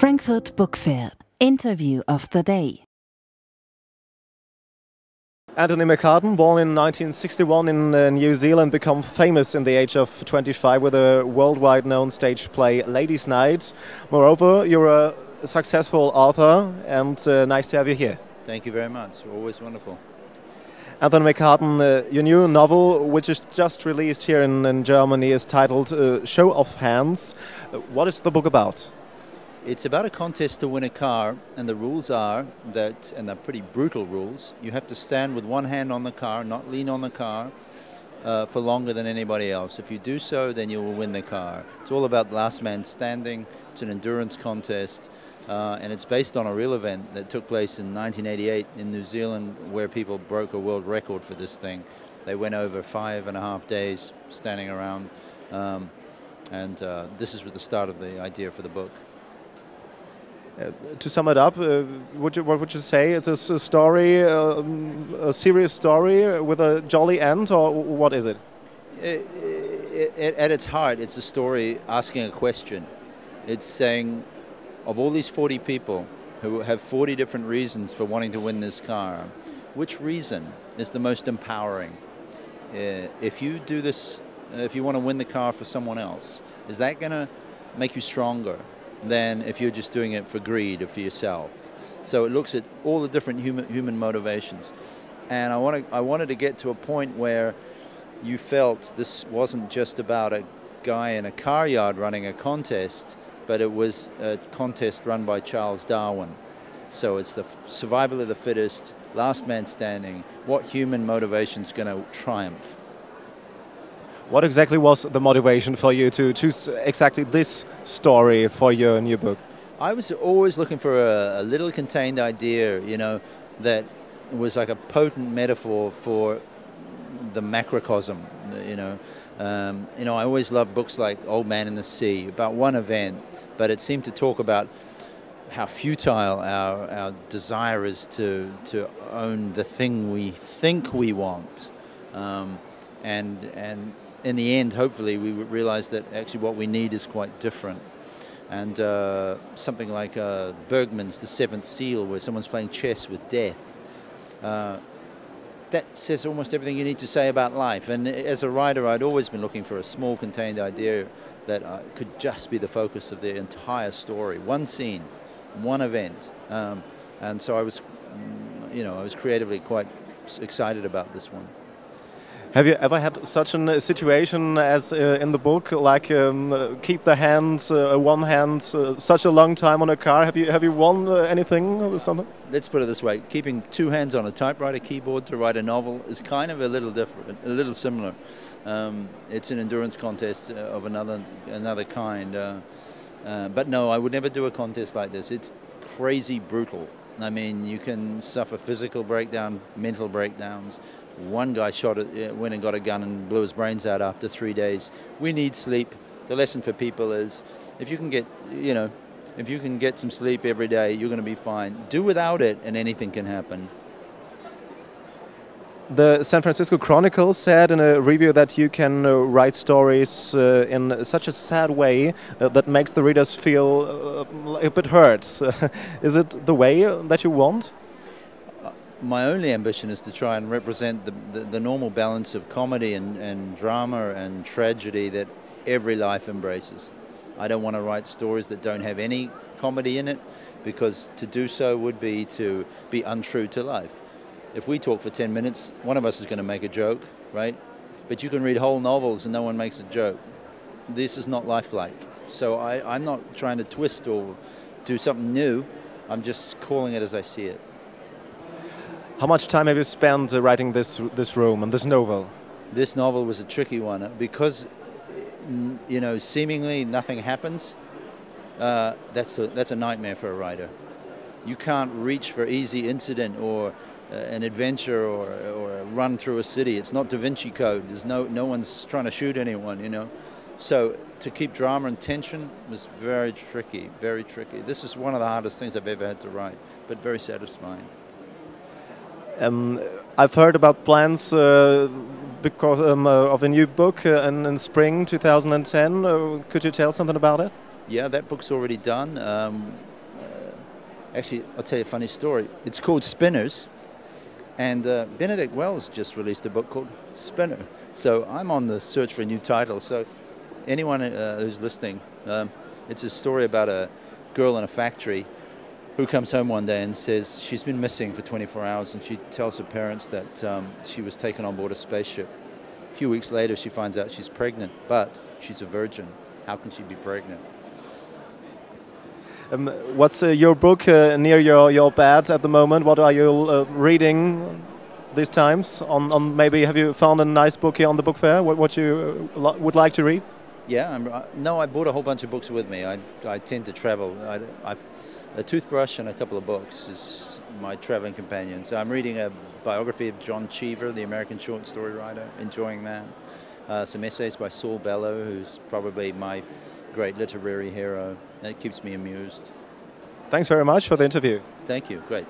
Frankfurt Book Fair. Interview of the Day. Anthony McCarten, born in 1961 in New Zealand, became famous in the age of 25 with a worldwide known stage play, Ladies' Night. Moreover, you're a successful author, and nice to have you here. Thank you very much. Always wonderful. Anthony McCarten, your new novel, which is just released here in Germany, is titled Show of Hands. What is the book about? It's about a contest to win a car, and the rules are that, and they're pretty brutal rules, you have to stand with one hand on the car, not lean on the car, for longer than anybody else. If you do so, then you will win the car. It's all about last man standing. It's an endurance contest, and it's based on a real event that took place in 1988 in New Zealand, where people broke a world record for this thing. They went over 5.5 days standing around, and this is the start of the idea for the book. To sum it up, what would you say? It's a story, a serious story with a jolly end, or what is it? At its heart, it's a story asking a question. It's saying, of all these 40 people who have 40 different reasons for wanting to win this car, which reason is the most empowering? If you do this, if you want to win the car for someone else, is that going to make you stronger than if you're just doing it for greed or for yourself? So it looks at all the different human motivations. And I wanted to get to a point where you felt this wasn't just about a guy in a car yard running a contest, but it was a contest run by Charles Darwin. So it's the survival of the fittest, last man standing, what human motivation is going to triumph. What exactly was the motivation for you to choose exactly this story for your new book? I was always looking for a little contained idea, you know, that was like a potent metaphor for the macrocosm, you know. I always loved books like Old Man in the Sea, about one event, but it seemed to talk about how futile our desire is to own the thing we think we want. And in the end, hopefully, we realize that actually what we need is quite different. And something like Bergman's The Seventh Seal, where someone's playing chess with death, that says almost everything you need to say about life. And as a writer, I'd always been looking for a small contained idea that could just be the focus of the entire story. One scene, one event. And so I was creatively quite excited about this one. Have you ever had such a situation as in the book, like keep the hand, one hand, such a long time on a car? Have you won anything or something? Let's put it this way: keeping two hands on a typewriter keyboard to write a novel is kind of a little different, a little similar. It's an endurance contest of another kind. But no, I would never do a contest like this. It's crazy brutal. I mean, you can suffer physical breakdown, mental breakdowns. One guy went and got a gun and blew his brains out after 3 days. We need sleep. The lesson for people is, if you can get some sleep every day, you're going to be fine. Do without it, and anything can happen. The San Francisco Chronicle said in a review that you can write stories in such a sad way that makes the readers feel a bit hurt. Is it the way that you want? My only ambition is to try and represent the normal balance of comedy and drama and tragedy that every life embraces. I don't want to write stories that don't have any comedy in it, because to do so would be to be untrue to life. If we talk for 10 minutes, one of us is going to make a joke, right? But you can read whole novels and no one makes a joke. This is not lifelike. So I'm not trying to twist or do something new. I'm just calling it as I see it. How much time have you spent writing this room and this novel? This novel was a tricky one because, seemingly nothing happens. That's a nightmare for a writer. You can't reach for easy incident or an adventure or a run through a city. It's not Da Vinci Code. There's no one's trying to shoot anyone, you know. So to keep drama and tension was very tricky, very tricky. This is one of the hardest things I've ever had to write, but very satisfying. I've heard about plans because of a new book in spring 2010. Could you tell something about it? Yeah, that book's already done. Actually, I'll tell you a funny story. It's called Spinners, and Benedict Wells just released a book called Spinner. So I'm on the search for a new title. So anyone who's listening, it's a story about a girl in a factory who comes home one day and says she's been missing for 24 hours, and she tells her parents that she was taken on board a spaceship. A few weeks later, she finds out she's pregnant, but she's a virgin. How can she be pregnant? What's your book near your bed at the moment? What are you reading these times? On maybe have you found a nice book here on the book fair? What you would like to read? Yeah, no, I brought a whole bunch of books with me. I tend to travel. I've a toothbrush and a couple of books is my traveling companion. So I'm reading a biography of John Cheever, the American short story writer, enjoying that. Some essays by Saul Bellow, who's probably my great literary hero. It keeps me amused. Thanks very much for the interview. Thank you. Great.